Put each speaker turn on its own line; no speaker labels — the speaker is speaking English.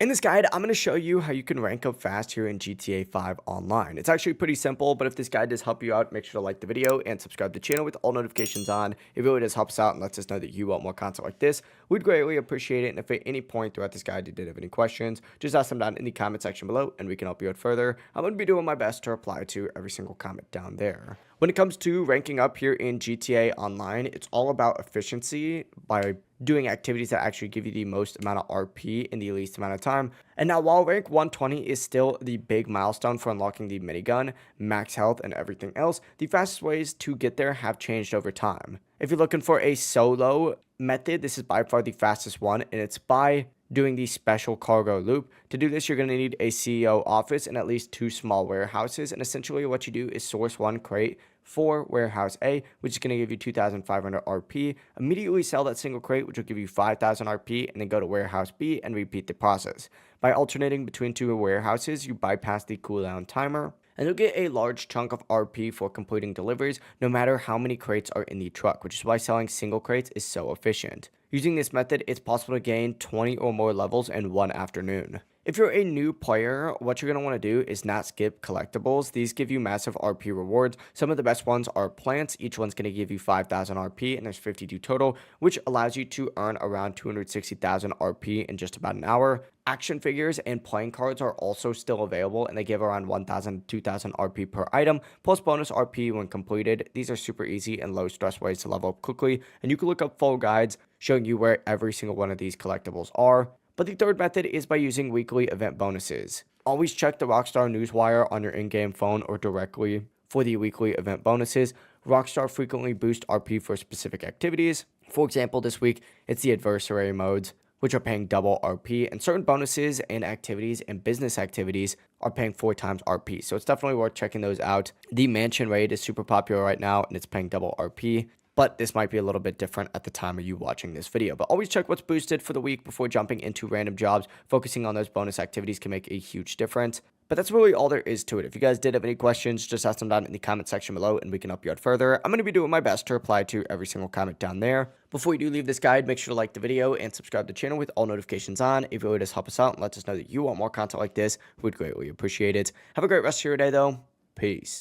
In this guide, I'm going to show you how you can rank up fast here in GTA 5 online. It's actually pretty simple, but if this guide does help you out, make sure to like the video and subscribe to the channel with all notifications on. It really does help us out and lets us know that you want more content like this. We'd greatly appreciate it, and if at any point throughout this guide you did have any questions, just ask them down in the comment section below and we can help you out further. I'm going to be doing my best to reply to every single comment down there. When it comes to ranking up here in GTA Online, it's all about efficiency by doing activities that actually give you the most amount of RP in the least amount of time. And now while rank 120 is still the big milestone for unlocking the minigun, max health, and everything else, the fastest ways to get there have changed over time. If you're looking for a solo method, this is by far the fastest one, and it's by doing the special cargo loop. To do this, you're going to need a CEO office and at least 2 small warehouses, and essentially what you do is source 1 crate for warehouse A, which is going to give you 2,500 RP, immediately sell that single crate, which will give you 5,000 RP, and then go to warehouse B and repeat the process. By alternating between 2 warehouses, you bypass the cooldown timer, and you'll get a large chunk of RP for completing deliveries, no matter how many crates are in the truck, which is why selling single crates is so efficient. Using this method, it's possible to gain 20 or more levels in one afternoon. If you're a new player, what you're going to want to do is not skip collectibles. These give you massive RP rewards. Some of the best ones are plants. Each one's going to give you 5,000 RP, and there's 52 total, which allows you to earn around 260,000 RP in just about an hour. Action figures and playing cards are also still available, and they give around 1,000 to 2,000 RP per item, plus bonus RP when completed. These are super easy and low stress ways to level up quickly, and you can look up full guides showing you where every single one of these collectibles are. But the third method is by using weekly event bonuses. Always check the Rockstar Newswire on your in-game phone or directly for the weekly event bonuses. Rockstar frequently boosts RP for specific activities. For example, this week, it's the adversary modes, which are paying double RP, and certain bonuses and activities and business activities are paying 4 times RP. So it's definitely worth checking those out. The mansion raid is super popular right now, and it's paying double RP. But this might be a little bit different at the time of you watching this video. But always check what's boosted for the week before jumping into random jobs. Focusing on those bonus activities can make a huge difference. But that's really all there is to it. If you guys did have any questions, just ask them down in the comment section below and we can help you out further. I'm going to be doing my best to reply to every single comment down there. Before you do leave this guide, make sure to like the video and subscribe to the channel with all notifications on. It really does help us out and lets us know that you want more content like this. We'd greatly appreciate it. Have a great rest of your day though. Peace.